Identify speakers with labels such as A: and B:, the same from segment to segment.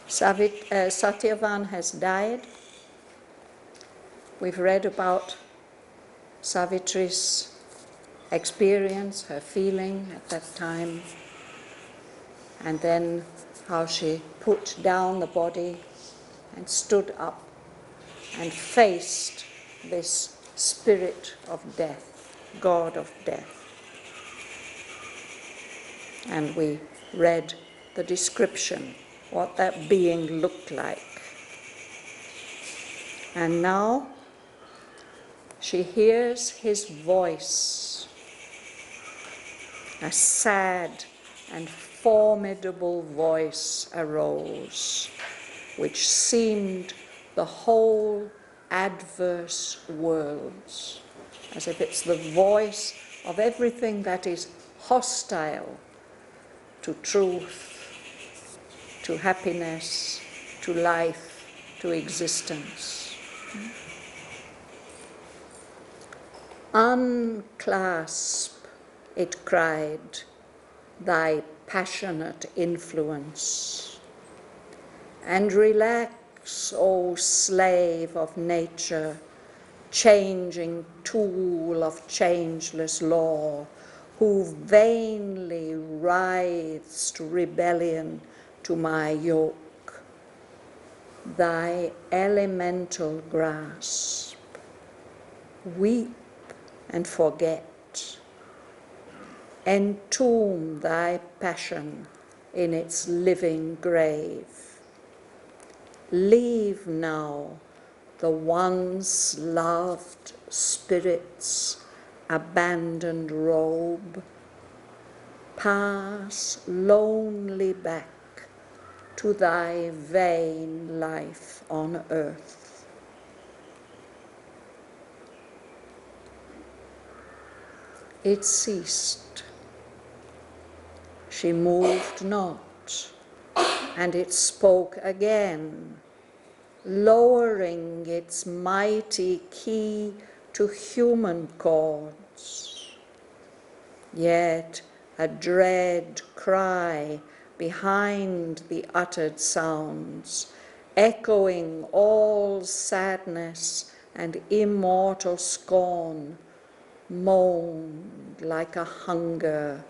A: Shraddhavan has died. We've read about Savitri's experience, her feeling at that time, and then how she put down the body and stood up and faced this spirit of death, God of death. And we read the description, what that being looked like. And now she hears his voice, a sad and formidable voice arose, which seemed the whole adverse worlds, as if it's the voice of everything that is hostile to truth, to happiness, to life, to existence. Unclasp, it cried, thy passionate influence, and relax, O slave of nature, changing tool of changeless law, who vainly writhes to rebellion to my yoke. Thy elemental grasp, weep and forget, entomb thy passion in its living grave. Leave now the once loved spirit's abandoned robe, pass lonely back to thy vain life on earth. It ceased. She moved not, and it spoke again, lowering its mighty key to human chords. Yet a dread cry behind the uttered sounds, echoing all sadness and immortal scorn, moaned like a hunger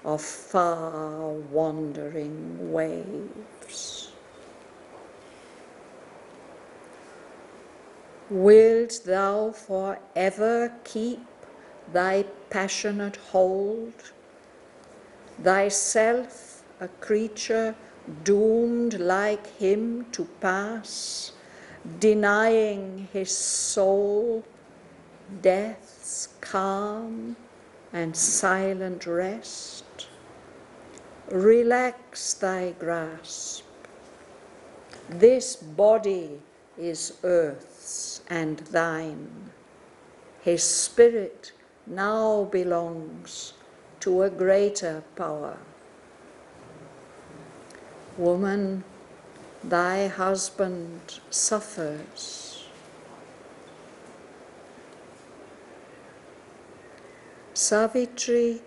A: of far-wandering waves. Wilt thou forever keep thy passionate hold, thyself a creature doomed like him to pass, denying his soul death's calm and silent rest? Relax thy grasp. This body is earth's and thine. His spirit now belongs to a greater power. Woman, thy husband suffers. Savitri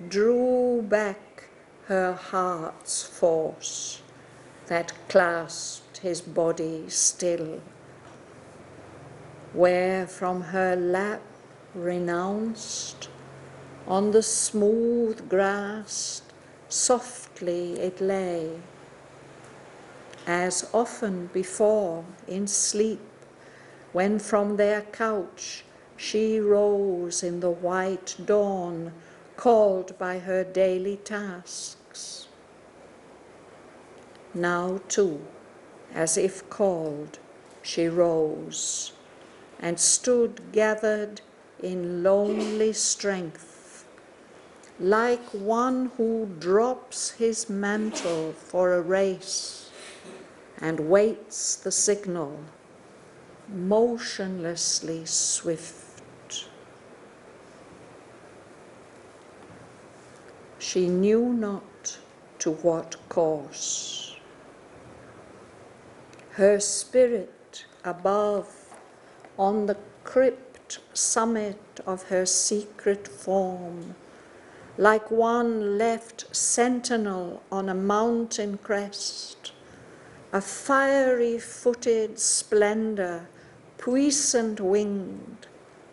A: drew back her heart's force that clasped his body still, where from her lap renounced, on the smooth grass softly it lay, as often before in sleep, when from their couch she rose in the white dawn, called by her daily tasks. Now too, as if called, she rose and stood gathered in lonely strength, like one who drops his mantle for a race and waits the signal, motionlessly swift. She knew not to what course. Her spirit above, on the crypt summit of her secret form, like one left sentinel on a mountain crest, a fiery-footed splendor, puissant winged,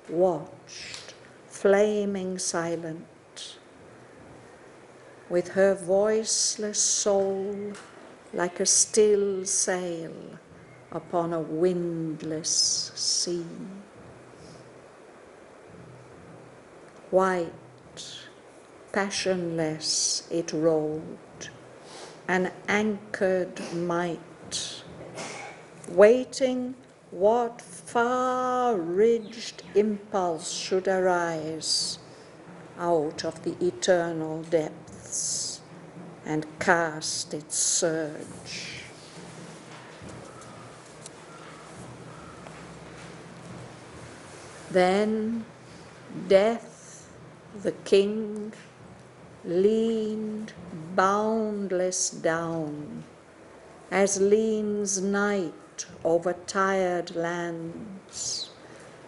A: watched, flaming silent, with her voiceless soul like a still sail upon a windless sea. White, passionless it rolled, an anchored might, waiting what far-ridged impulse should arise out of the eternal depths and cast its surge. Then Death, the king, leaned boundless down, as leans night over tired lands,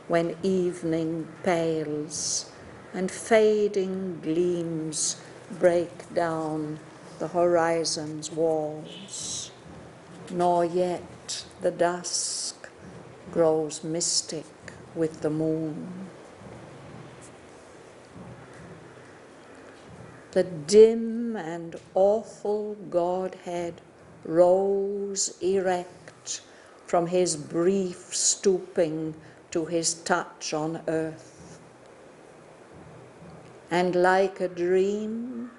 A: when evening pales and fading gleams break down the horizon's walls, nor yet the dusk grows mystic with the moon. The dim and awful Godhead rose erect from his brief stooping to his touch on earth, and like a dream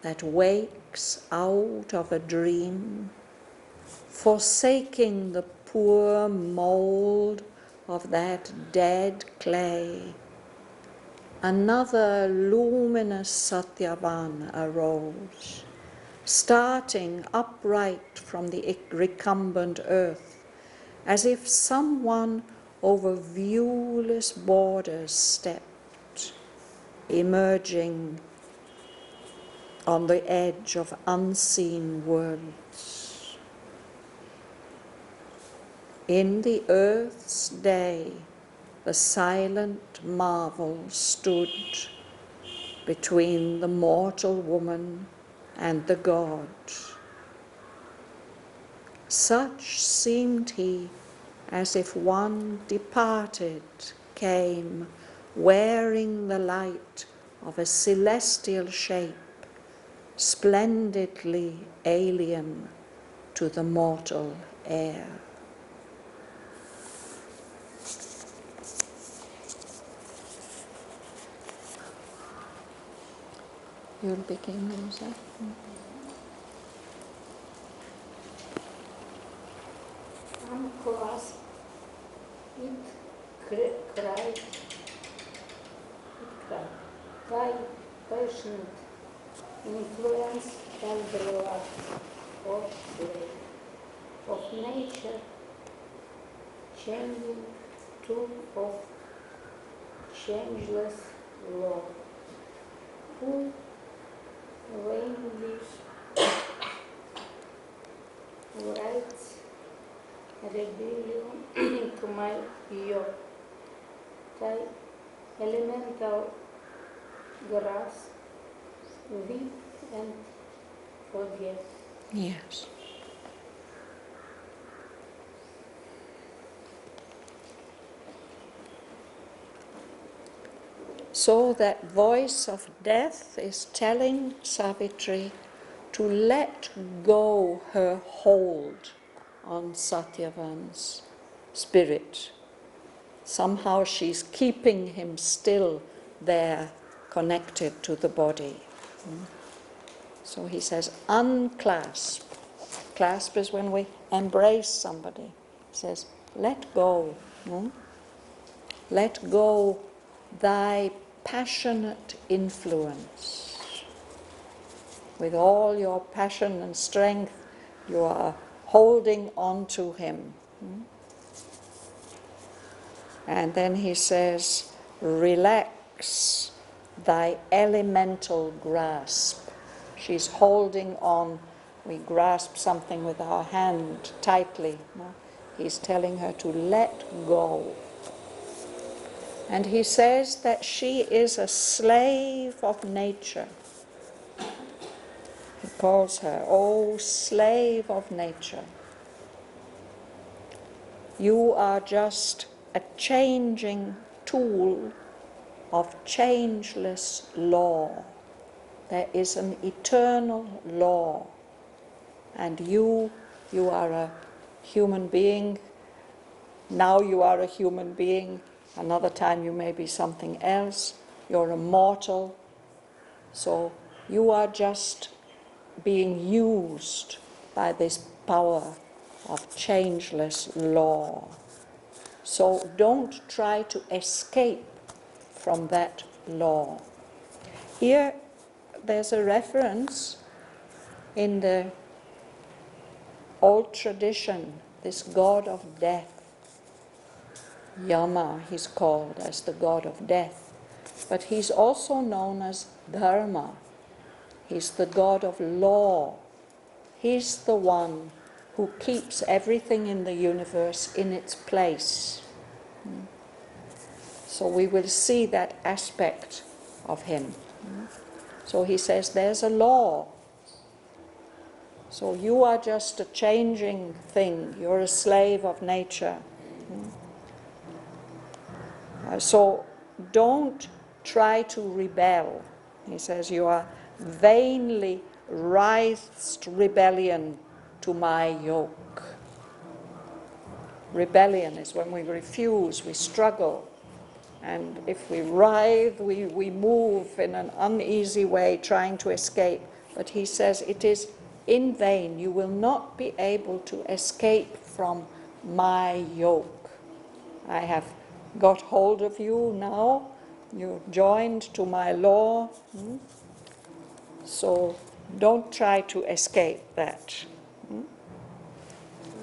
A: that wakes out of a dream, forsaking the poor mould of that dead clay, another luminous Shraddhavan arose, starting upright from the recumbent earth, as if someone over viewless borders stepped, emerging on the edge of unseen worlds. In the earth's day, the silent marvel stood between the mortal woman and the God. Such seemed he as if one departed came, wearing the light of a celestial shape, splendidly alien to the mortal air. You'll begin, Rosa.
B: Unclasped, it cried, thy passionate influence held the lot of nature, changing to of changeless law, who vainly writes rebellion to my yoke, thy elemental grasp, weep and forget.
A: Yes. So that voice of death is telling Savitri to let go her hold on Shraddhavan's spirit. Somehow she's keeping him still there, connected to the body. So he says, unclasp. Clasp is when we embrace somebody. He says, let go. Let go thy passionate influence. With all your passion and strength, you are holding on to him. And then he says, relax thy elemental grasp. She's holding on. We grasp something with our hand tightly. He's telling her to let go. And he says that she is a slave of nature. He calls her, oh, slave of nature. You are just a changing tool of changeless law. There is an eternal law, and you are a human being. Now you are a human being, another time you may be something else. You're a mortal, so you are just being used by this power of changeless law. So don't try to escape from that law. Here there's a reference in the old tradition, this god of death. Yama, he's called as the god of death. But he's also known as Dharma. He's the god of law. He's the one who keeps everything in the universe in its place. So we will see that aspect of him. So he says there's a law. So you are just a changing thing. You're a slave of nature. So don't try to rebel. He says you are vainly writhed rebellion to my yoke. Rebellion is when we refuse, we struggle. And if we writhe, we move in an uneasy way, trying to escape. But he says it is in vain. You will not be able to escape from my yoke. I have got hold of you now. You're joined to my law. So don't try to escape that.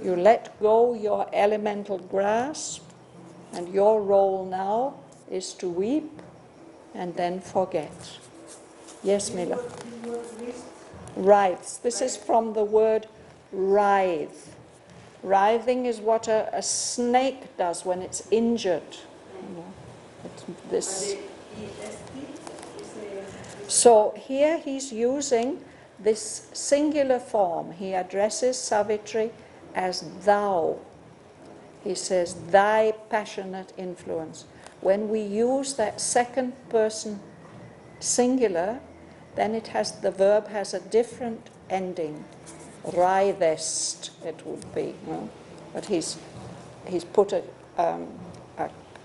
A: You let go your elemental grasp, and your role now is to weep and then forget. Yes, Mila? Writhes. This is from the word writhe. Writhing is what a snake does when it's injured. This. So here he's using this singular form. He addresses Savitri as thou. He says, thy passionate influence. When we use that second person singular, then the verb has a different ending. Writhest, it would be. But he's put a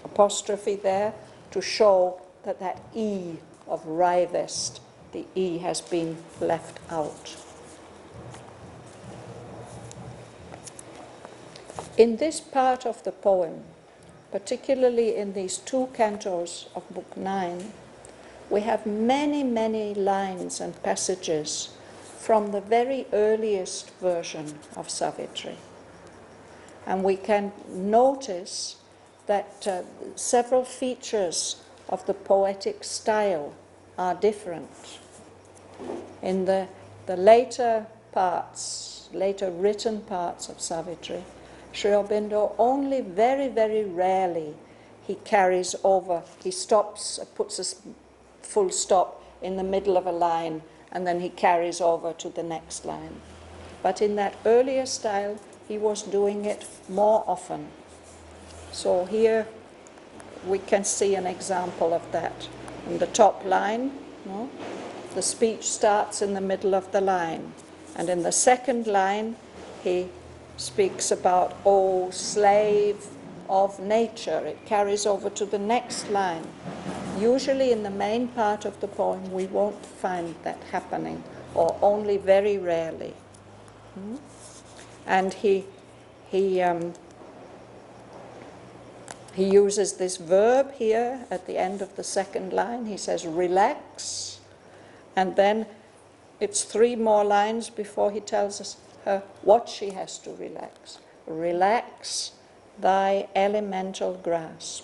A: apostrophe there to show that E of writhest, the E has been left out. In this part of the poem, particularly in these two cantos of Book 9, we have many, many lines and passages from the very earliest version of Savitri. And we can notice that several features of the poetic style are different. In the later parts, later written parts of Savitri, Sri Aurobindo only very, very rarely he carries over, he stops, puts a full stop in the middle of a line, and then he carries over to the next line. But in that earlier style, he was doing it more often. So here we can see an example of that. In the top line, the speech starts in the middle of the line. And in the second line, he speaks about, oh, slave of nature. It carries over to the next line. Usually in the main part of the poem, we won't find that happening, or only very rarely. And he uses this verb here at the end of the second line. He says, relax. And then it's 3 more lines before he tells us her what she has to relax. Relax thy elemental grasp.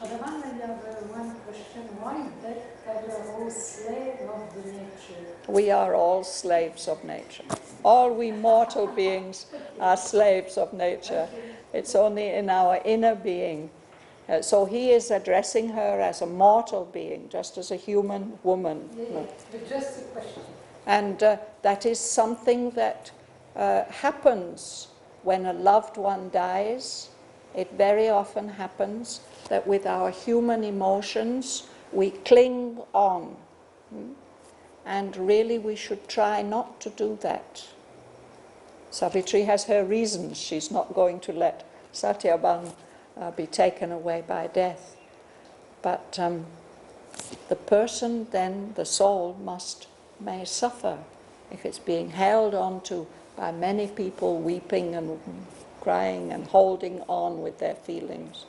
B: Shraddhavan, I have one question. Why that we are all slaves of the nature?
A: We are all slaves of nature. All we mortal beings are slaves of nature. It's only in our inner being. So he is addressing her as a mortal being, just as a human woman.
B: But just a question.
A: And that is something that happens when a loved one dies. It very often happens that with our human emotions we cling on. And really we should try not to do that. Savitri has her reasons. She's not going to let Shraddhavan be taken away by death. But the person then, the soul, may suffer if it's being held on to by many people, weeping and crying and holding on with their feelings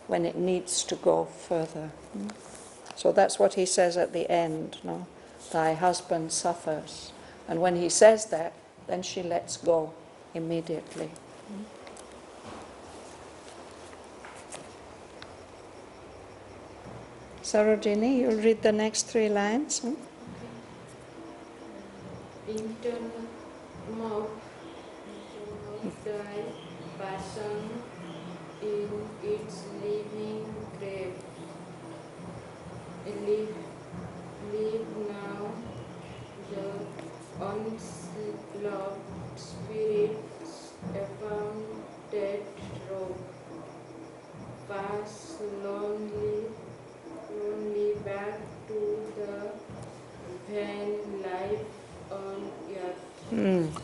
A: when it needs to go further. So that's what he says at the end, no? Thy husband suffers. And when he says that, then she lets go immediately. Sarojini, you'll read the next 3 lines.
C: Internal mouth thy passion in its living grave. Live now the unloved spirits upon that road. Pass lonely back to the vain life on earth.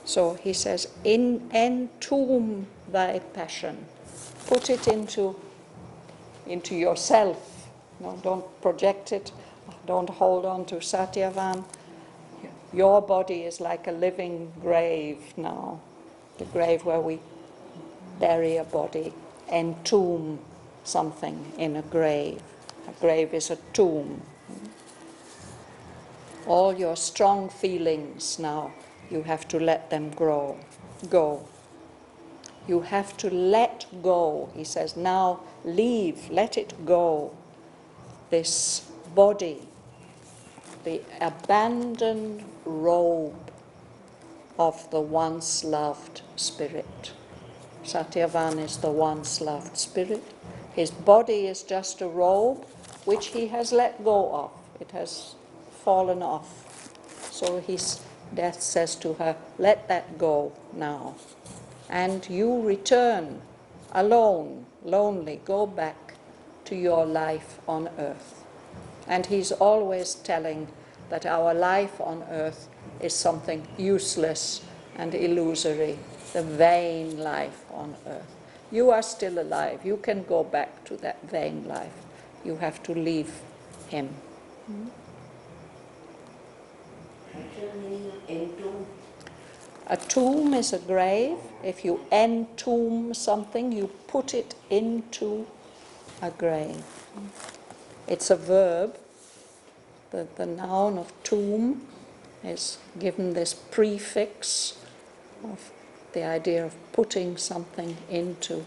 A: So he says, entomb thy passion. Put it into yourself. No, don't project it. Don't hold on to Shraddhavan. Your body is like a living grave now. The grave where we bury a body. Entomb something in a grave. A grave is a tomb. All your strong feelings now, you have to let them go. You have to let go. He says, now leave, let it go. This body, the abandoned robe of the once loved spirit. Shraddhavan is the once loved spirit. His body is just a robe which he has let go of. It has fallen off. So his death says to her, let that go now. And you return alone, lonely, go back to your life on earth. And he's always telling that our life on earth is something useless and illusory, the vain life on earth. You are still alive. You can go back to that vain life. You have to leave him. A tomb is a grave. If you entomb something, you put it into a grave. It's a verb. The noun of tomb is given this prefix of the idea of putting something into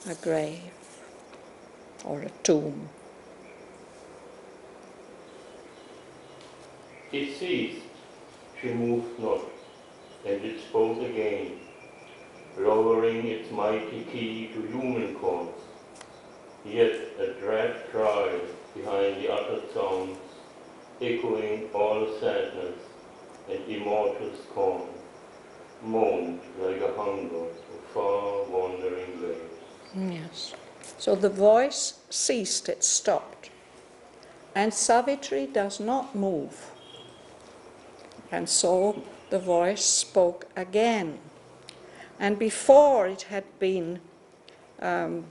A: a grave or a tomb.
D: It ceased, she moved not, and it spoke again, lowering its mighty key to human chords, yet a dread cry behind the uttered sounds, echoing all sadness and immortal scorn, moaned like a hunger of far-wandering waves.
A: Yes. So the voice ceased, it stopped. And Savitri does not move. And so the voice spoke again. And before it had been a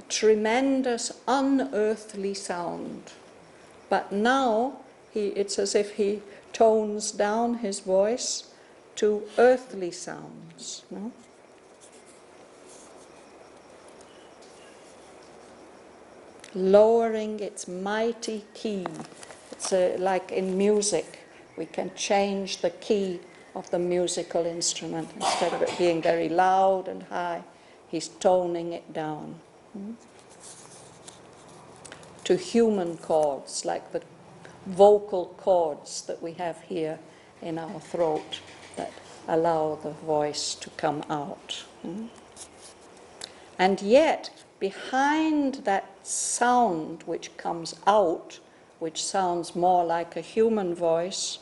A: tremendous unearthly sound. But now it's as if he tones down his voice to earthly sounds. No? Lowering its mighty key. It's like in music, we can change the key of the musical instrument. Instead of it being very loud and high, he's toning it down to human chords, like the vocal cords that we have here in our throat that allow the voice to come out. And yet, behind that sound which comes out, which sounds more like a human voice,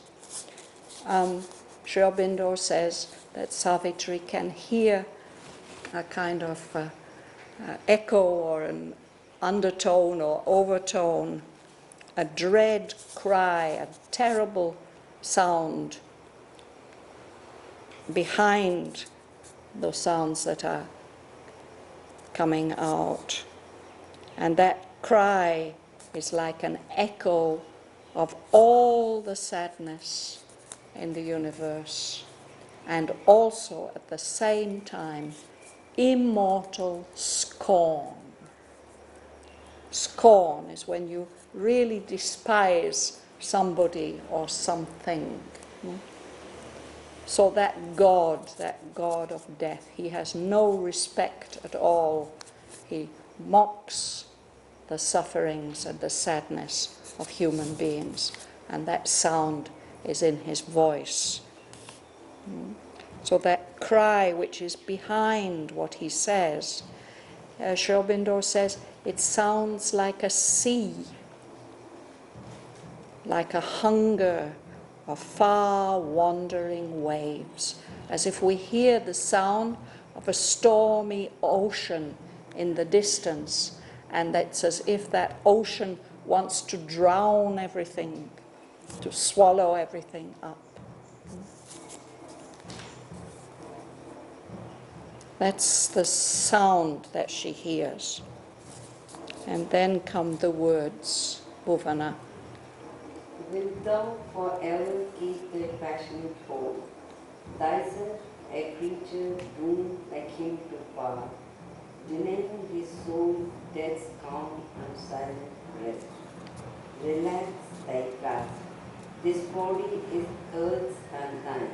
A: Sri Aurobindo says that Savitri can hear a kind of echo or an undertone or overtone, a dread cry, a terrible sound behind the sounds that are coming out. And that cry is like an echo of all the sadness in the universe, and also at the same time immortal scorn. Scorn is when you really despise somebody or something. So that God of death, he has no respect at all. He mocks the sufferings and the sadness of human beings, and that sound is in his voice. So that cry which is behind what he says, Sri Aurobindo says, it sounds like a sea, like a hunger of far wandering waves, as if we hear the sound of a stormy ocean in the distance, and it's as if that ocean wants to drown everything, to swallow everything up. That's the sound that she hears. And then come the words, Bhavana.
E: Wilt thou forever keep thy passionate hold, thyself a creature doomed like him to part, denying his soul death's calm and silent rest? Relax thy grasp. This body is earth's and thine.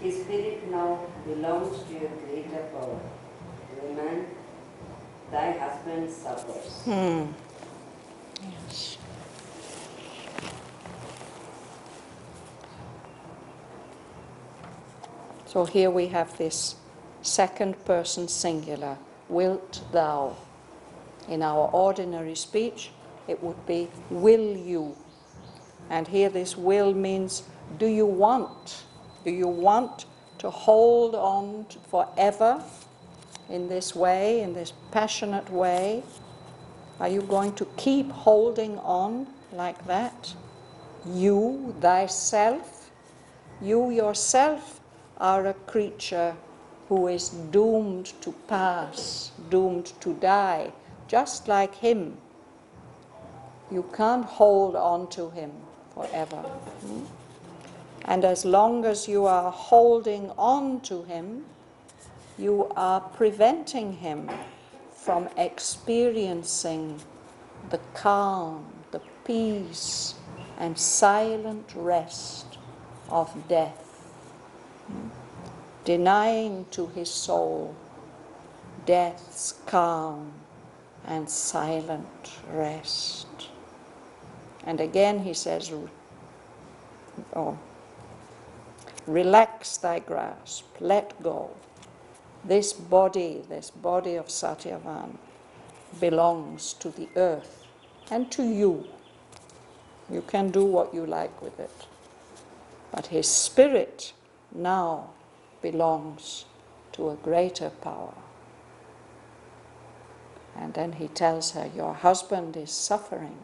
E: His spirit now belongs to your greater power. Woman, thy husband suffers.
A: Yes. So here we have this second person singular, wilt thou. In our ordinary speech, it would be will you. And here this will means, do you want? Do you want to hold on forever in this way, in this passionate way? Are you going to keep holding on like that? You, thyself, you yourself are a creature who is doomed to pass, doomed to die, just like him. You can't hold on to him forever. And as long as you are holding on to him, you are preventing him from experiencing the calm, the peace, and silent rest of death, denying to his soul death's calm and silent rest. And again he says, relax thy grasp, let go. This body of Satyavan, belongs to the earth and to you. You can do what you like with it. But his spirit now belongs to a greater power. And then he tells her, your husband is suffering.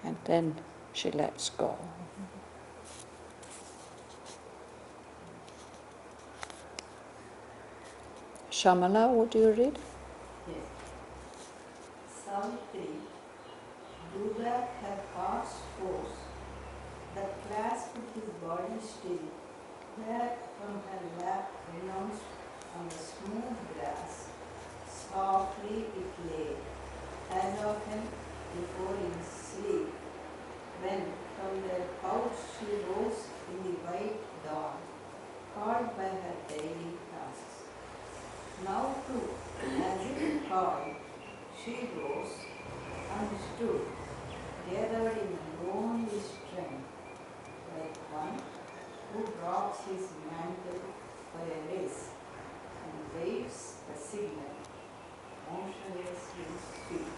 A: And then she lets go. Shamala, would you read?
F: Yes. Savitri drew back her heart's force that clasped his body still, where from her lap renounced on the smooth grass, softly it lay, as often before in sleep, when from their couch she rose in the white dawn, called by her daily tasks. Now too, as if called, she rose and stood, gathered in lonely strength, like one who drops his mantle for a race and waves the signal, motionlessly sweet.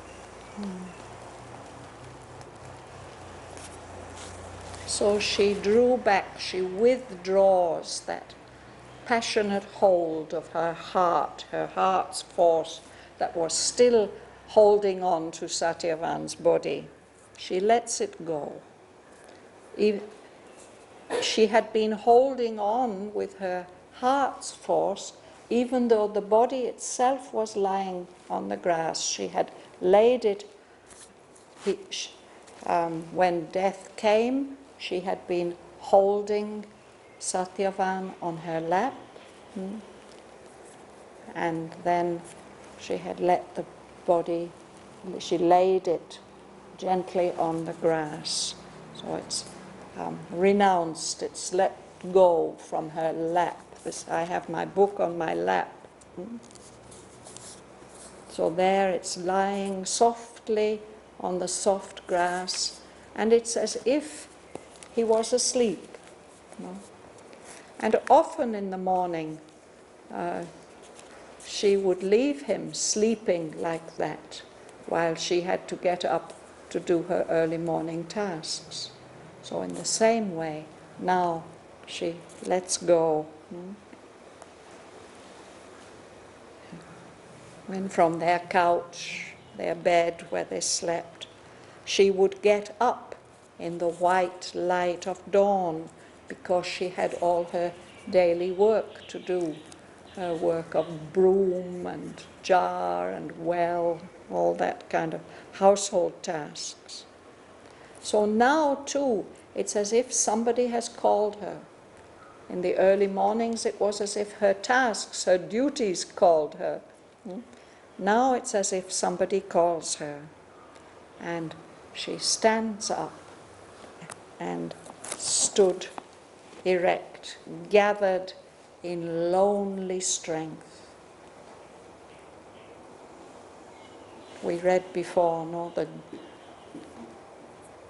A: So she drew back, she withdraws that passionate hold of her heart's force that was still holding on to Satyavan's body. She lets it go. She had been holding on with her heart's force, even though the body itself was lying on the grass. She had laid it. When death came, she had been holding Satyavan on her lap, and then she had let the body, she laid it gently on the grass. So it's renounced, it's let go from her lap. I have my book on my lap. So there it's lying softly on the soft grass, and it's as if he was asleep. And often in the morning, she would leave him sleeping like that while she had to get up to do her early morning tasks. So in the same way, now she lets go. When from their couch, their bed where they slept, she would get up in the white light of dawn because she had all her daily work to do, her work of broom and jar and well, all that kind of household tasks. So now too, it's as if somebody has called her. In the early mornings it was as if her tasks, her duties called her. Now it's as if somebody calls her, and she stands up and stood erect, gathered in lonely strength. We read before, no,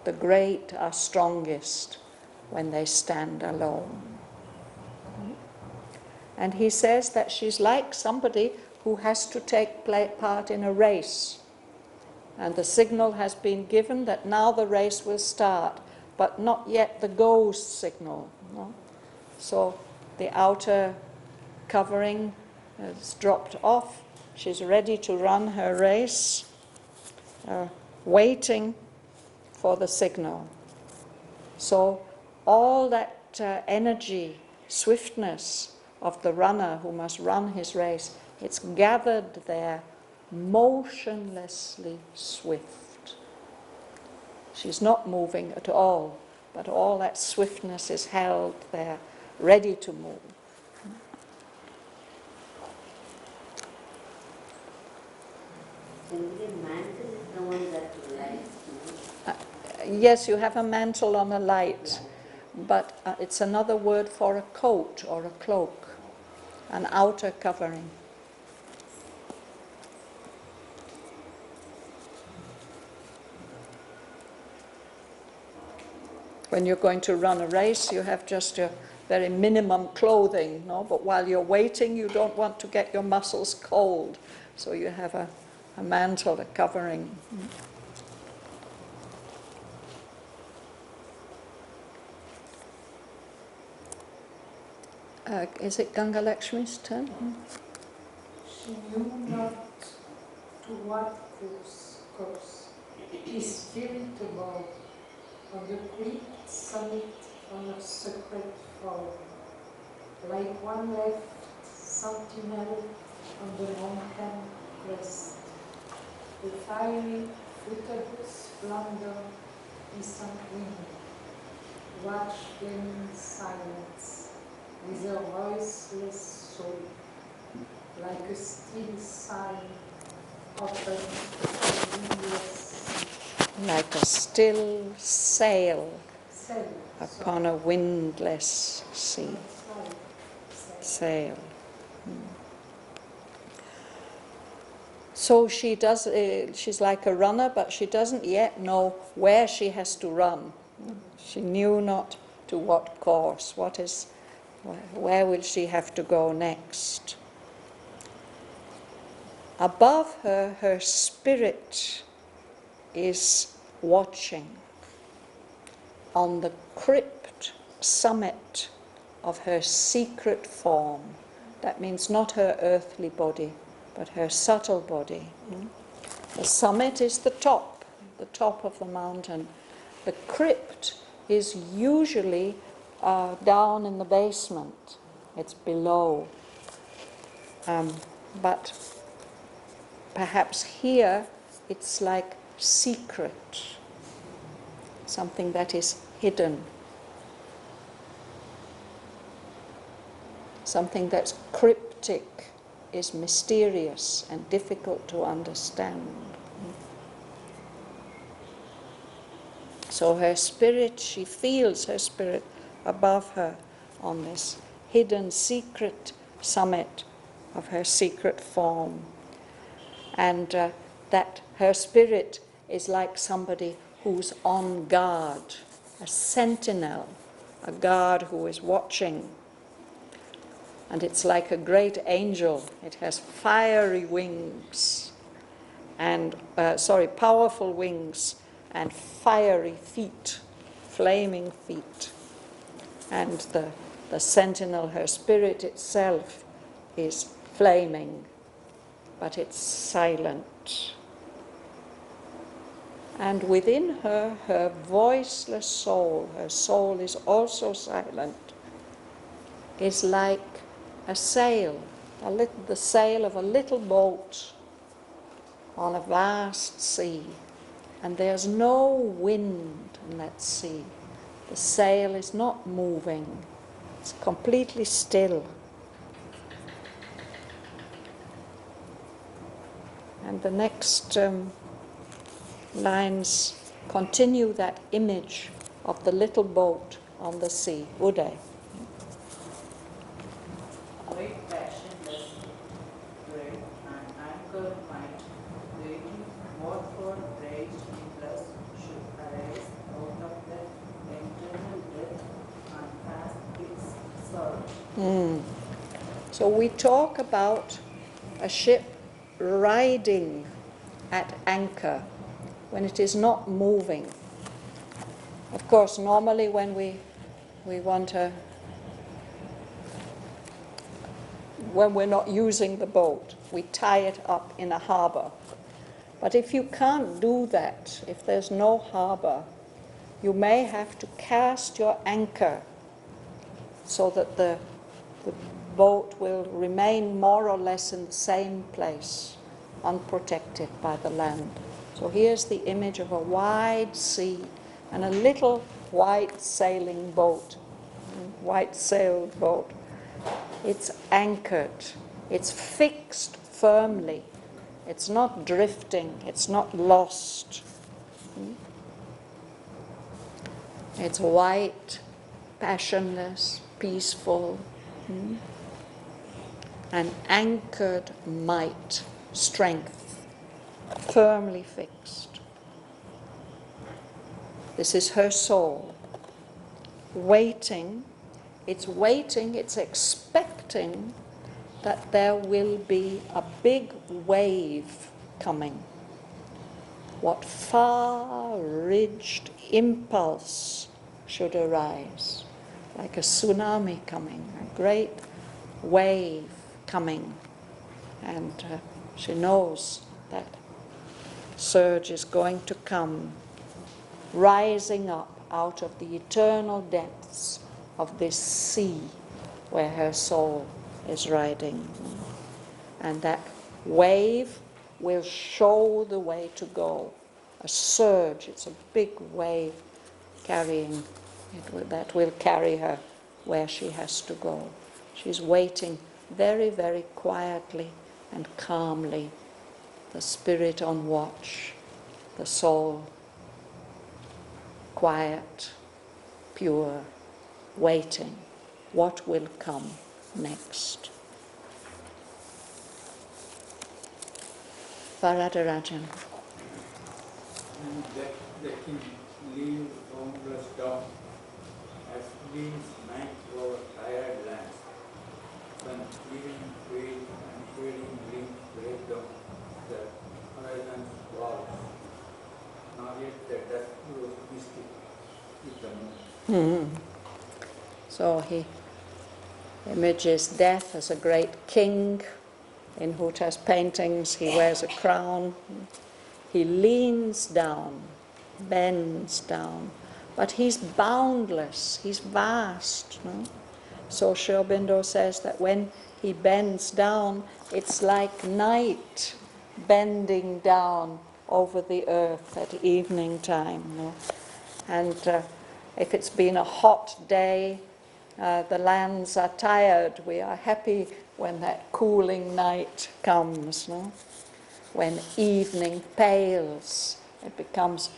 A: the great are strongest when they stand alone. And he says that she's like somebody who has to take part in a race. And the signal has been given that now the race will start, but not yet the go signal. No? So the outer covering has dropped off. She's ready to run her race, waiting for the signal. So all that energy, swiftness of the runner who must run his race, it's gathered there, motionlessly swift. She's not moving at all, but all that swiftness is held there, ready to move.
E: And the mantle is the one that lights.
A: Yes, you have a mantle on a light, but it's another word for a coat or a cloak, an outer covering. When you're going to run a race, you have just your very minimum clothing, no? But while you're waiting, you don't want to get your muscles cold, so you have a mantle, a covering. Is it Ganga Lakshmi's turn?
B: She knew not to what course his spirit to go. On the great summit on a sacred fall, like one left sentinel on the mountain crest. The fiery footed splendor descent wind, watched them in silence, with a voiceless soul, like a still sign of a windless
A: Like a still sail
B: sail.
A: upon a windless sea. Sail. So she does. She's like a runner, but she doesn't yet know where she has to run. She knew not to what course. Where will she have to go next? Above her, her spirit is watching. On the crypt summit of her secret form. That means not her earthly body, but her subtle body. The summit is the top of the mountain. The crypt is usually down in the basement. It's below. But perhaps here it's like secret, something that is hidden, something that's cryptic, is mysterious and difficult to understand. So her spirit, she feels her spirit above her on this hidden secret summit of her secret form. And that her spirit is like somebody who's on guard, a sentinel, a guard who is watching. And it's like a great angel. It has fiery wings and, powerful wings and fiery feet, flaming feet. And the sentinel, her spirit itself, is flaming, but it's silent. And within her, her voiceless soul, her soul is also silent, is like a sail, the sail of a little boat on a vast sea. And there's no wind in that sea. The sail is not moving. It's completely still. And the next lines continue that image of the little boat on the sea. Uday.
G: Great passionless dread and anchor might, waiting what for rage impulse should arise out of the internal death and pass its sorrow.
A: So we talk about a ship riding at anchor when it is not moving. Of course, normally when we want to, when we're not using the boat, we tie it up in a harbor. But if you can't do that, if there's no harbor, you may have to cast your anchor so that the boat will remain more or less in the same place, unprotected by the land. So here's the image of a wide sea and a little white sailing boat, white sailed boat. It's anchored, it's fixed firmly, it's not drifting, it's not lost. It's white, passionless, peaceful, an anchored might, strength, firmly fixed. This is her soul, waiting. It's waiting, it's expecting that there will be a big wave coming. What far-ridged impulse should arise, like a tsunami coming, a great wave coming. And she knows that surge is going to come, rising up out of the eternal depths of this sea where her soul is riding. And that wave will show the way to go. A surge, it's a big wave carrying, that will carry her where she has to go. She's waiting very, very quietly and calmly, the spirit on watch, the soul quiet, pure, waiting. What will come next? Varadarajan.
H: And that can leave boundless down, as winds night over tired lands, when even wave and fading leaves break down the horizon's walls. Now yet the dusk grows misty with the moon.
A: So he Image is death as a great king. In Huta's paintings, he wears a crown. He leans down, bends down, but he's boundless, he's vast. No? So Sri Aurobindo says that when he bends down, it's like night bending down over the earth at evening time. No? And if it's been a hot day, the lands are tired. We are happy when that cooling night comes. No? When evening pales, it becomes,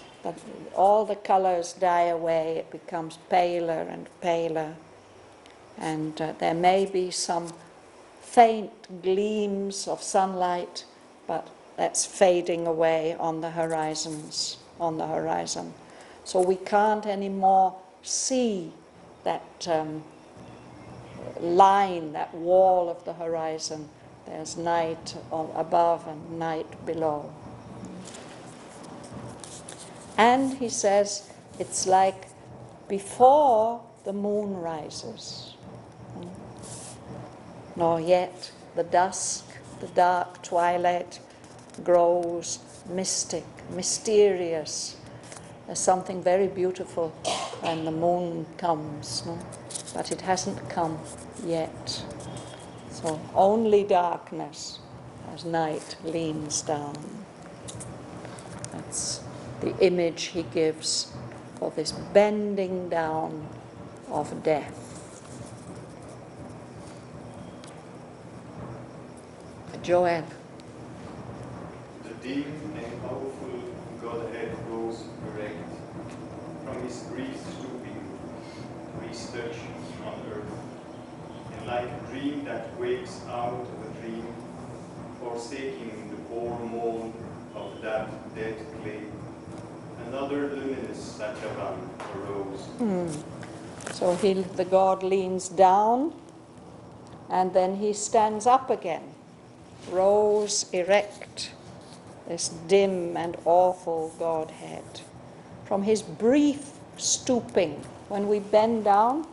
A: all the colors die away, it becomes paler and paler. And there may be some faint gleams of sunlight, but that's fading away on the horizons, on the horizon. So we can't anymore see that line, that wall of the horizon. There's night above and night below. And he says it's like before the moon rises. Nor yet the dusk, the dark twilight grows mystic, mysterious. There's something very beautiful when the moon comes, no? But it hasn't come yet. So only darkness as night leans down. That's the image he gives for this bending down of death. Joel.
I: The dim and powerful Godhead rose erect, from his grief stooping to his touch on earth, and like a dream that wakes out of a dream, forsaking the poor mold of that dead clay, another luminous Shraddhavan arose.
A: So the God leans down, and then he stands up again, rose erect, this dim and awful Godhead. From his brief stooping, when we bend down,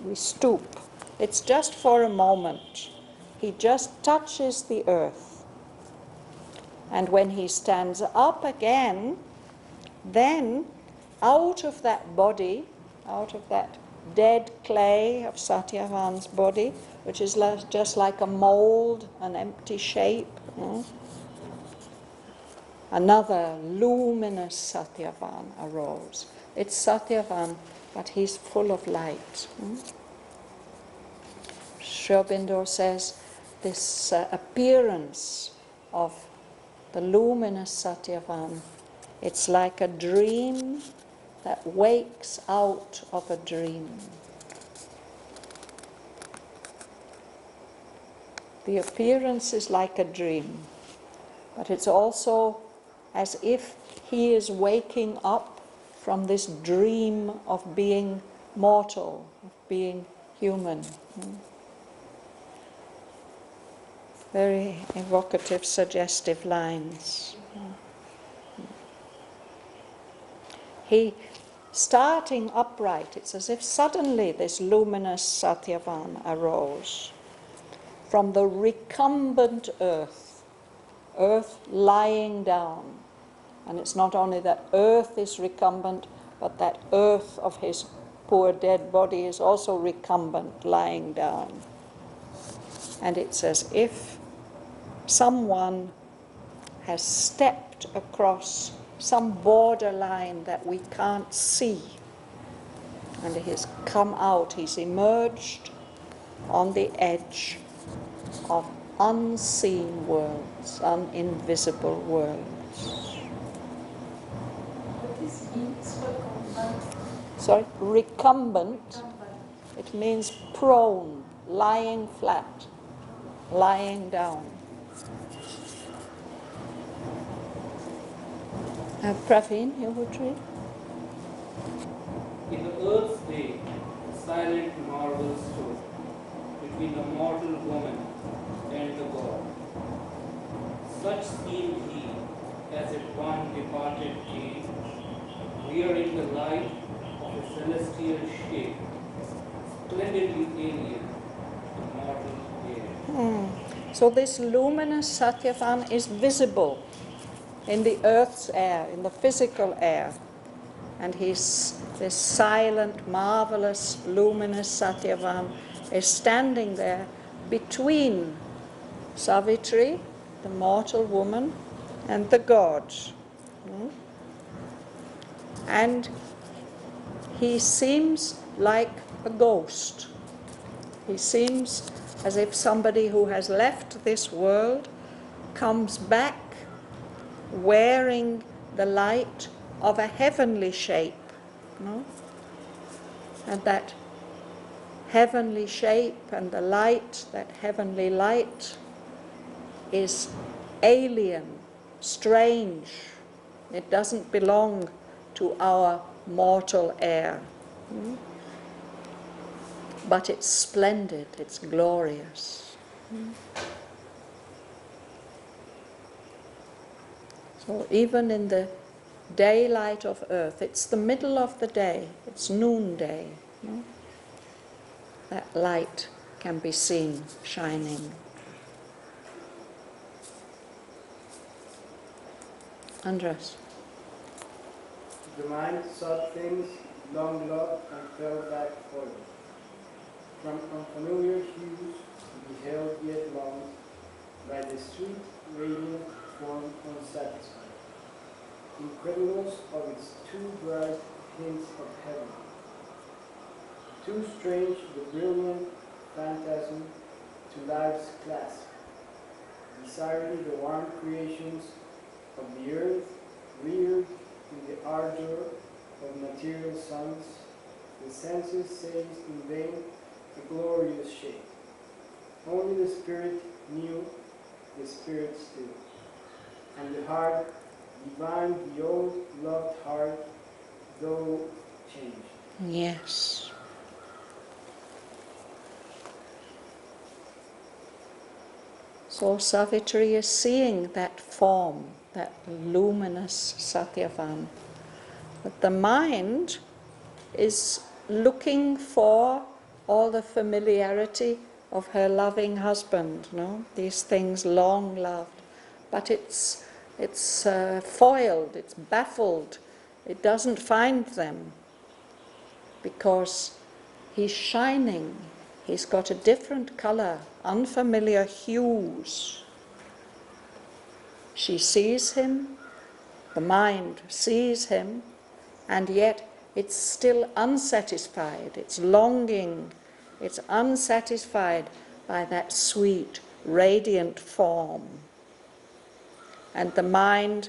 A: we stoop. It's just for a moment. He just touches the earth. And when he stands up again, then out of that body, out of that dead clay of Shraddhavan's body, which is just like a mold, an empty shape, another luminous Shraddhavan arose. It's Shraddhavan, but he's full of light. Sri Aurobindo says this appearance of the luminous Shraddhavan, it's like a dream that wakes out of a dream. The appearance is like a dream, but it's also as if he is waking up from this dream of being mortal, of being human. Very evocative, suggestive lines. He, starting upright, it's as if suddenly this luminous Shraddhavan arose from the recumbent earth lying down. And it's not only that earth is recumbent, but that earth of his poor dead body is also recumbent, lying down. And it's as if someone has stepped across some borderline that we can't see. And he's come out, he's emerged on the edge of unseen worlds, uninvisible worlds.
B: What is means recumbent?
A: Sorry, recumbent, it means prone, lying flat, lying down. Praveen, you would read?
J: In the earth's day, silent marvel stood between the mortal woman and the god. Such seemed he, as if one departed came, wearing the light of a celestial shape, splendidly alien to mortal air.
A: So this luminous Satyavan is visible in the earth's air, in the physical air. And this silent, marvelous, luminous Satyavan is standing there between Savitri, the mortal woman, and the gods. And he seems like a ghost. He seems as if somebody who has left this world comes back wearing the light of a heavenly shape. And that heavenly shape and the light, that heavenly light, is alien, strange. It doesn't belong to our mortal air. But it's splendid, it's glorious. So even in the daylight of earth, it's the middle of the day, it's noonday. That light can be seen shining. Andres.
K: The mind sought things long loved and fell back foiled. From unfamiliar hues, beheld yet longed, by the sweet, radiant form unsatisfied. Incredulous of its too bright hints of heaven. Too strange the brilliant phantasm to life's clasp. Desiring the warm creations of the earth, reared in the ardor of material suns, the senses says in vain a glorious shape. Only the spirit knew the spirit still, and the heart divined the old loved heart, though changed.
A: Yes. So Savitri is seeing that form, that luminous Satyavan. But the mind is looking for all the familiarity of her loving husband, these things long loved. But it's foiled, it's baffled, it doesn't find them because he's shining, he's got a different colour, unfamiliar hues. She sees him, the mind sees him, and yet it's still unsatisfied, it's longing, it's unsatisfied by that sweet, radiant form. And the mind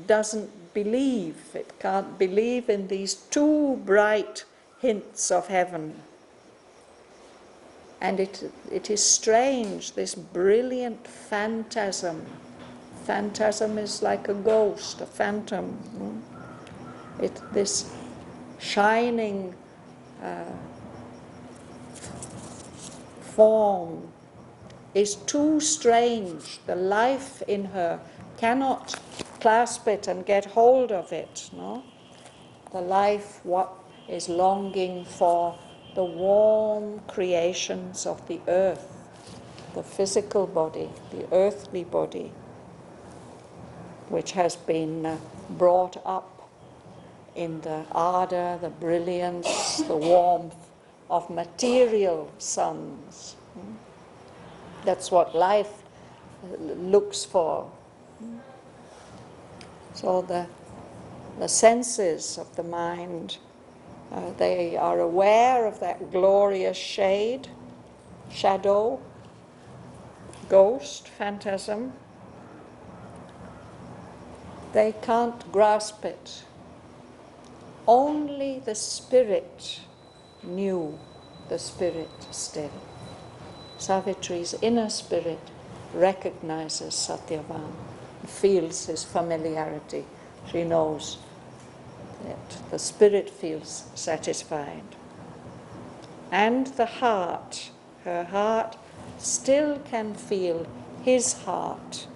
A: doesn't believe, it can't believe in these two bright hints of heaven. And it is strange, this brilliant phantasm. Phantasm is like a ghost, a phantom. This shining form is too strange. The life in her cannot clasp it and get hold of it. The life what is longing for the warm creations of the earth, the physical body, the earthly body, which has been brought up in the ardor, the brilliance, the warmth of material suns. That's what life looks for. So the senses of the mind, they are aware of that glorious shade, shadow, ghost, phantasm. They can't grasp it. Only the spirit knew the spirit still. Savitri's inner spirit recognizes Satyavan, feels his familiarity. She knows that the spirit feels satisfied. And the heart, her heart, still can feel his heart,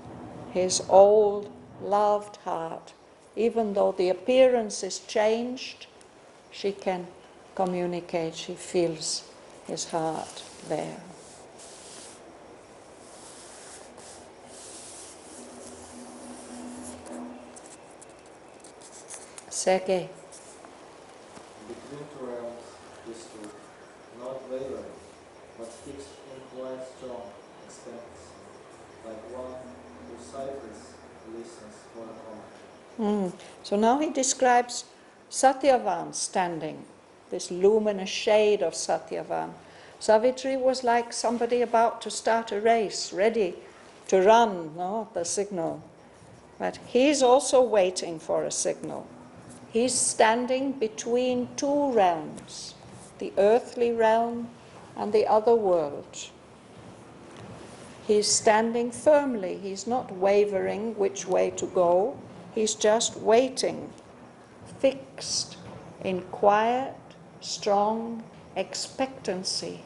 A: his old loved heart. Even though the appearance is changed, she can communicate, she feels his heart there. Sergei.
L: Between two realms he stood, not wavering, but fixed in quiet strong expanse, like one who sightless listens for a comment.
A: So now he describes Satyavan standing, this luminous shade of Satyavan. Savitri was like somebody about to start a race, ready to run, no, the signal. But he's also waiting for a signal. He's standing between two realms, the earthly realm and the other world. He's standing firmly. He's not wavering which way to go. He's just waiting, fixed in quiet, strong expectancy.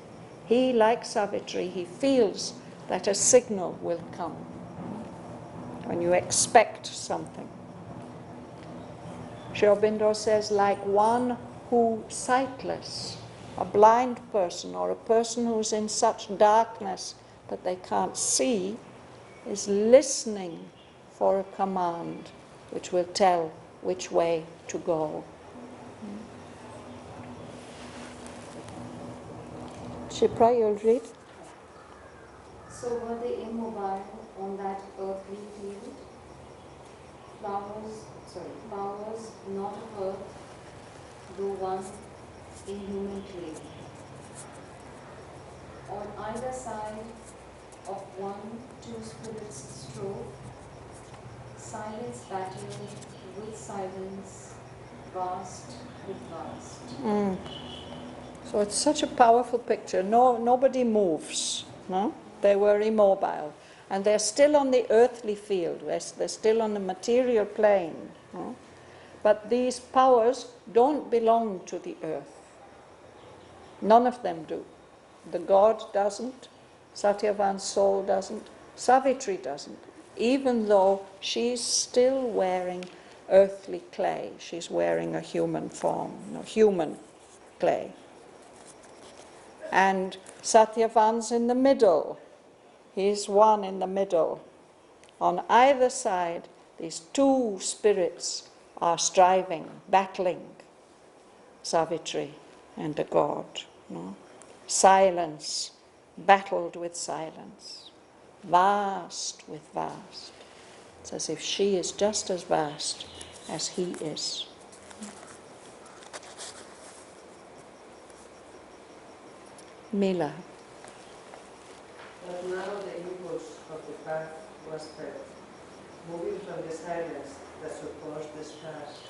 A: He, like Savitri, he feels that a signal will come when you expect something. Sri Aurobindo says, like one who sightless, a blind person or a person who's in such darkness that they can't see, is listening for a command which will tell which way to go. Shipra, you'll read.
M: So were they immobile on that earthly field? Powers not of earth, though one in human clay. On either side of one, two spirits strove, silence battled with silence, vast with vast.
A: So it's such a powerful picture. Nobody moves. No? They were immobile. And they're still on the earthly field. They're still on the material plane. No? But these powers don't belong to the earth. None of them do. The god doesn't. Satyavan's soul doesn't. Savitri doesn't. Even though she's still wearing earthly clay. She's wearing a human form, human clay. And Satyavan's in the middle. He's one in the middle. On either side, these two spirits are striving, battling, Savitri and the god. No? Silence, battled with silence. Vast with vast. It's as if she is just as vast as he is. Mila.
N: But now the impulse of the path was felt, moving from the silence that supports the stars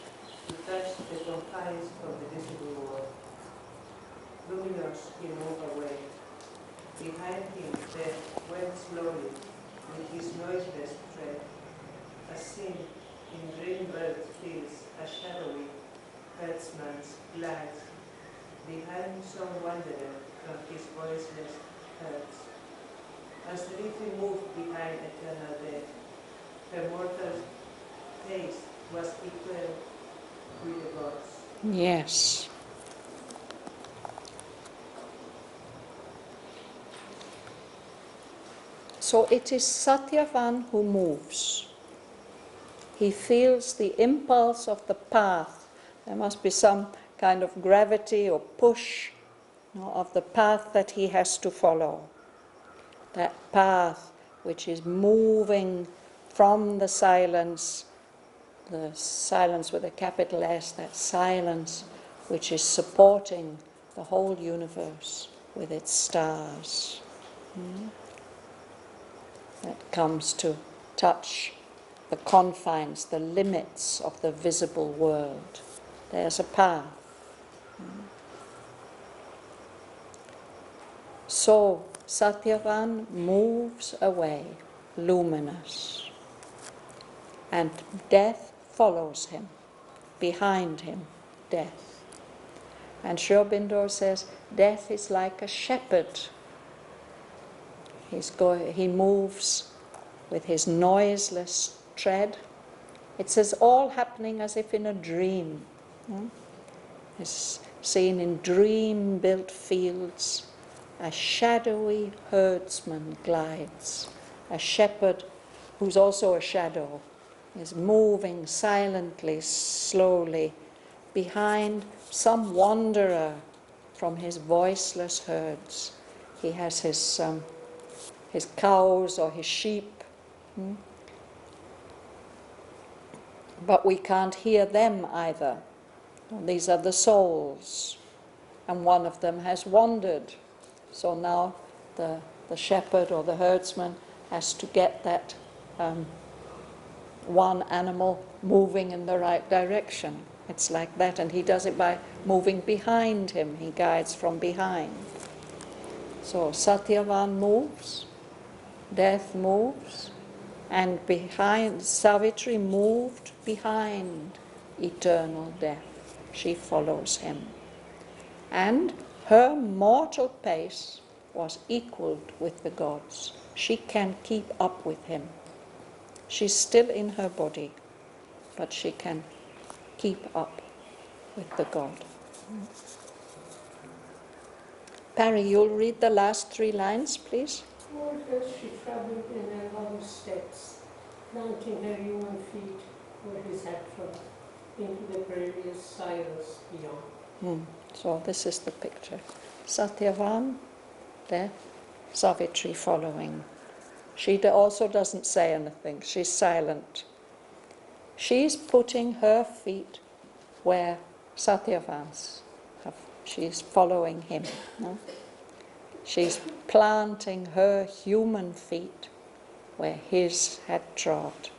N: to touch the confines of the visible world. Luminous he moved away. Behind him death went slowly with his noiseless tread, as seen in green bird fields a shadowy herdsman's glance behind some wanderer from his voiceless herds. As Savitri moved behind eternal death, her mortal taste was equal with the gods.
A: Yes. So it is Satyavan who moves. He feels the impulse of the path. There must be some kind of gravity or push of the path that he has to follow. That path which is moving from the silence with a capital S, that silence which is supporting the whole universe with its stars. That comes to touch the confines, the limits of the visible world. There's a path. So Satyavan moves away, luminous, and death follows him, behind him, death. And Sri Aurobindo says, death is like a shepherd. He moves with his noiseless tread. It says all happening as if in a dream. It's seen in dream-built fields a shadowy herdsman glides. A shepherd, who's also a shadow, is moving silently, slowly, behind some wanderer from his voiceless herds. He has his cows or his sheep, but we can't hear them either. These are the souls, and one of them has wandered. So now the shepherd or the herdsman has to get that one animal moving in the right direction. It's like that, and he does it by moving behind him. He guides from behind. So Shraddhavan moves, death moves, and behind Savitri moved behind eternal death. She follows him. And her mortal pace was equaled with the gods. She can keep up with him. She's still in her body, but she can keep up with the god. Parry, you'll read the last 3 lines, please.
B: All as she travelled in her long steps, planting her human feet where his had trod, into the perilous silence beyond.
A: So this is the picture. Shraddhavan, death, Savitri following. She also doesn't say anything. She's silent. She's putting her feet where Shraddhavan's have. She's following him. No? She's planting her human feet where his had trod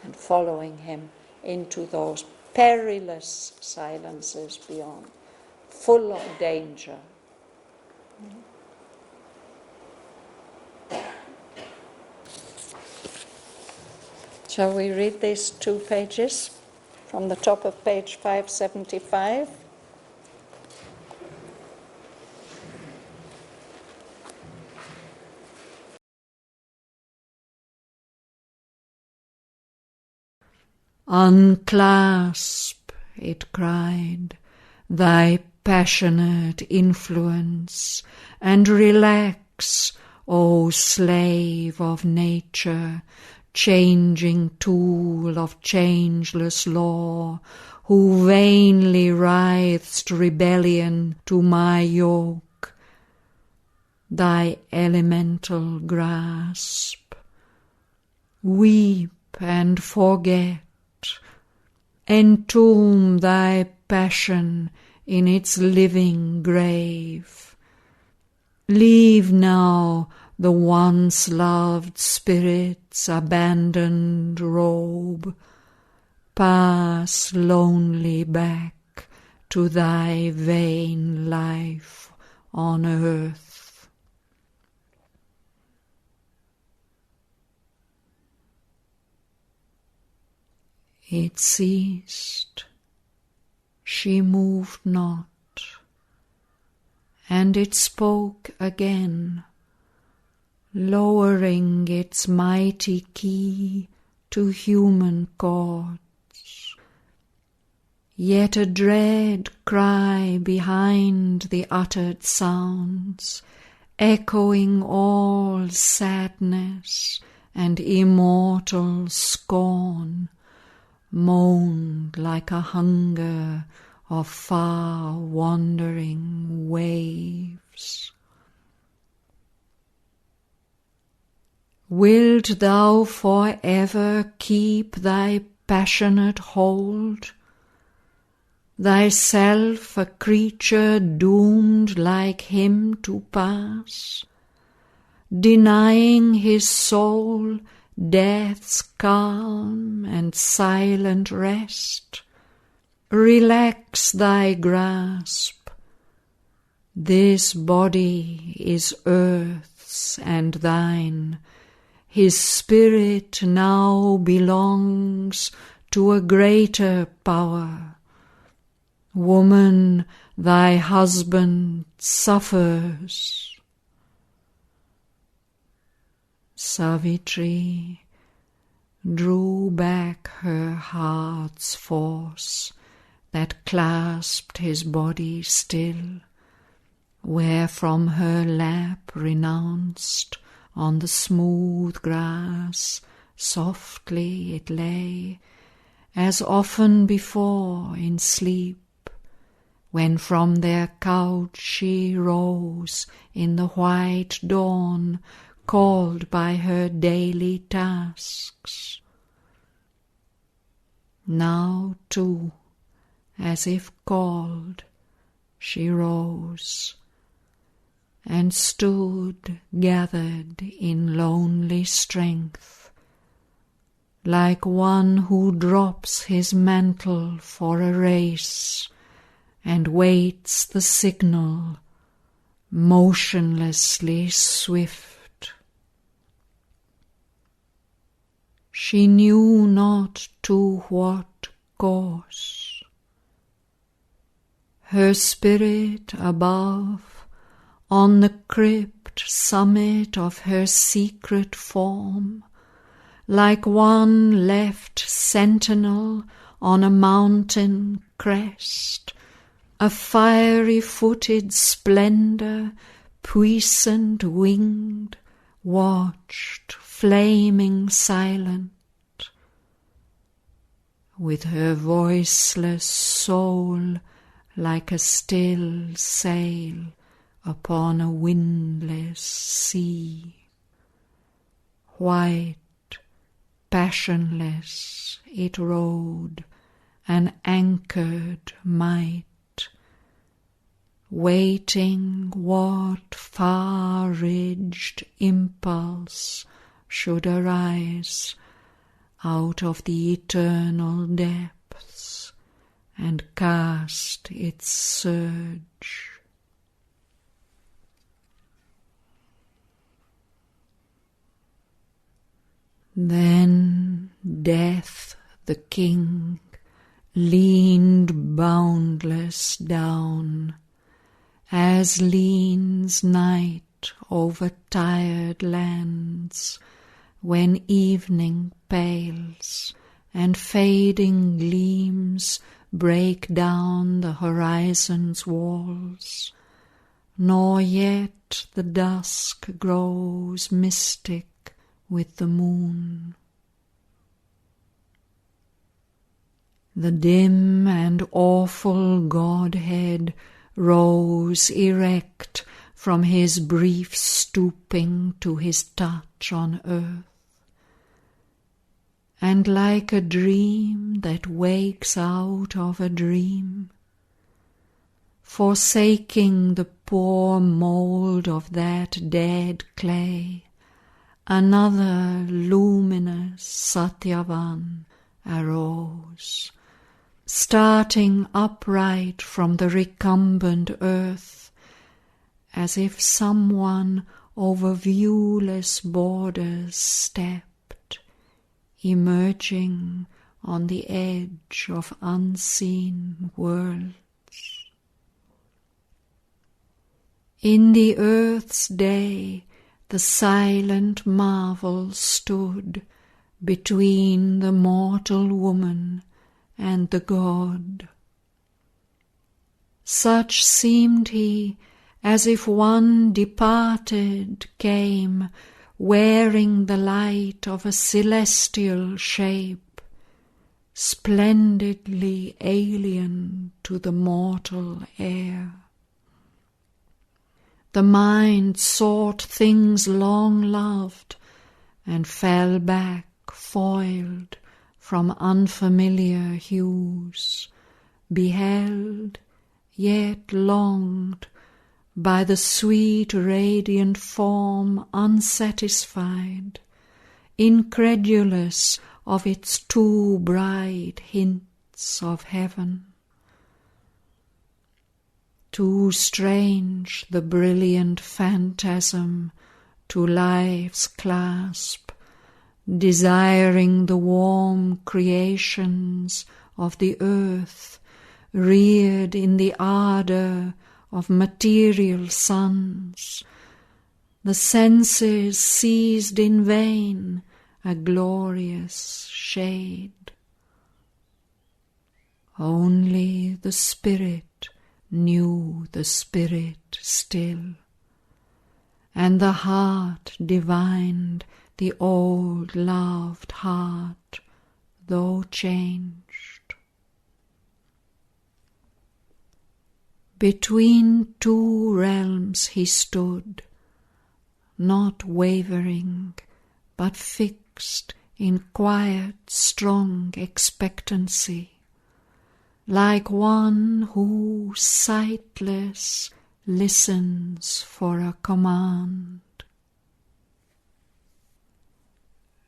A: and following him into those perilous silences beyond, full of danger. Shall we read these 2 pages from the top of page 575? Unclasp, it cried, thy passionate influence, and relax, O slave of nature, changing tool of changeless law, who vainly writhest rebellion to my yoke. Thy elemental grasp, weep and forget, entomb thy passion in its living grave. Leave now the once loved spirit's abandoned robe. Pass lonely back to thy vain life on earth. It ceased. She moved not, and it spoke again, lowering its mighty key to human chords. Yet a dread cry behind the uttered sounds, echoing all sadness and immortal scorn, moaned like a hunger of far-wandering waves. Wilt thou forever keep thy passionate hold, thyself a creature doomed like him to pass, denying his soul death's calm and silent rest? Relax thy grasp. This body is earth's and thine. His spirit now belongs to a greater power. Woman, thy husband suffers. Savitri drew back her heart's force that clasped his body still, where from her lap renounced on the smooth grass softly it lay, as often before in sleep, when from their couch she rose in the white dawn, called by her daily tasks. Now too, as if called, she rose, and stood gathered in lonely strength, like one who drops his mantle for a race and waits the signal, motionlessly swift. She knew not to what course. Her spirit above, on the crypt summit of her secret form, like one left sentinel on a mountain crest, a fiery-footed splendour, puissant winged, watched, flaming silent, with her voiceless soul like a still sail upon a windless sea. White, passionless, it rode, an anchored might, waiting what far-ridged impulse should arise out of the eternal depths and cast its surge. Then Death the King leaned boundless down, as leans night over tired lands, when evening pales and fading gleams break down the horizon's walls, nor yet the dusk grows mystic with the moon. The dim and awful Godhead rose erect from his brief stooping to his touch on earth, and like a dream that wakes out of a dream, forsaking the poor mould of that dead clay, another luminous Shraddhavan arose, starting upright from the recumbent earth, as if someone over viewless borders stepped, emerging on the edge of unseen worlds. In the earth's day, the silent marvel stood between the mortal woman and the God. Such seemed he, as if one departed came, wearing the light of a celestial shape, splendidly alien to the mortal air. The mind sought things long loved, and fell back foiled from unfamiliar hues, beheld, yet longed, by the sweet radiant form unsatisfied, incredulous of its too bright hints of heaven. Too strange the brilliant phantasm to life's clasp, desiring the warm creations of the earth, reared in the ardour of material suns. The senses seized in vain a glorious shade. Only the spirit knew the spirit still, and the heart divined the old loved heart, though changed. Between two realms he stood, not wavering, but fixed in quiet, strong expectancy, like one who, sightless, listens for a command.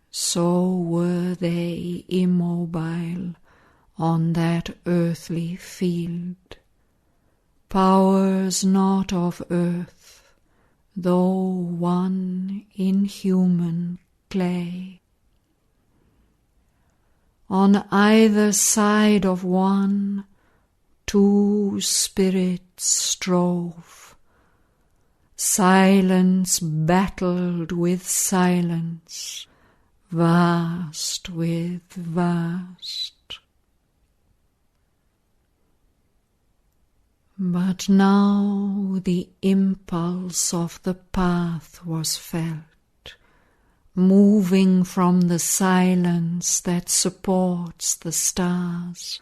A: So were they immobile on that earthly field, powers not of earth, though one in human clay. On either side of one, two spirits strove. Silence battled with silence, vast with vast. But now the impulse of the path was felt, moving from the silence that supports the stars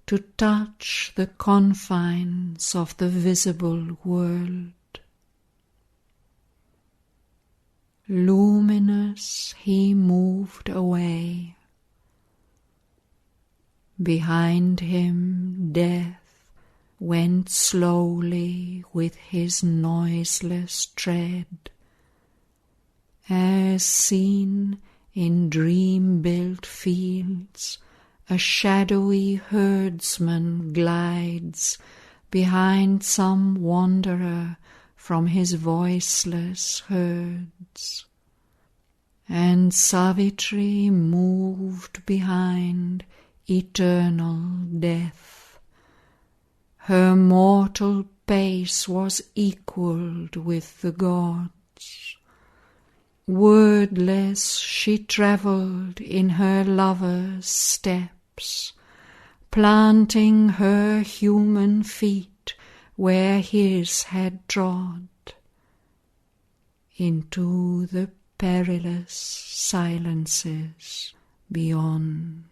A: to touch the confines of the visible world. Luminous he moved away. Behind him death went slowly with his noiseless tread, as seen in dream-built fields a shadowy herdsman glides behind some wanderer from his voiceless herds. And Savitri moved behind eternal death. Her mortal pace was equalled with the gods. Wordless she travelled in her lover's steps, planting her human feet where his had trod, into the perilous silences beyond.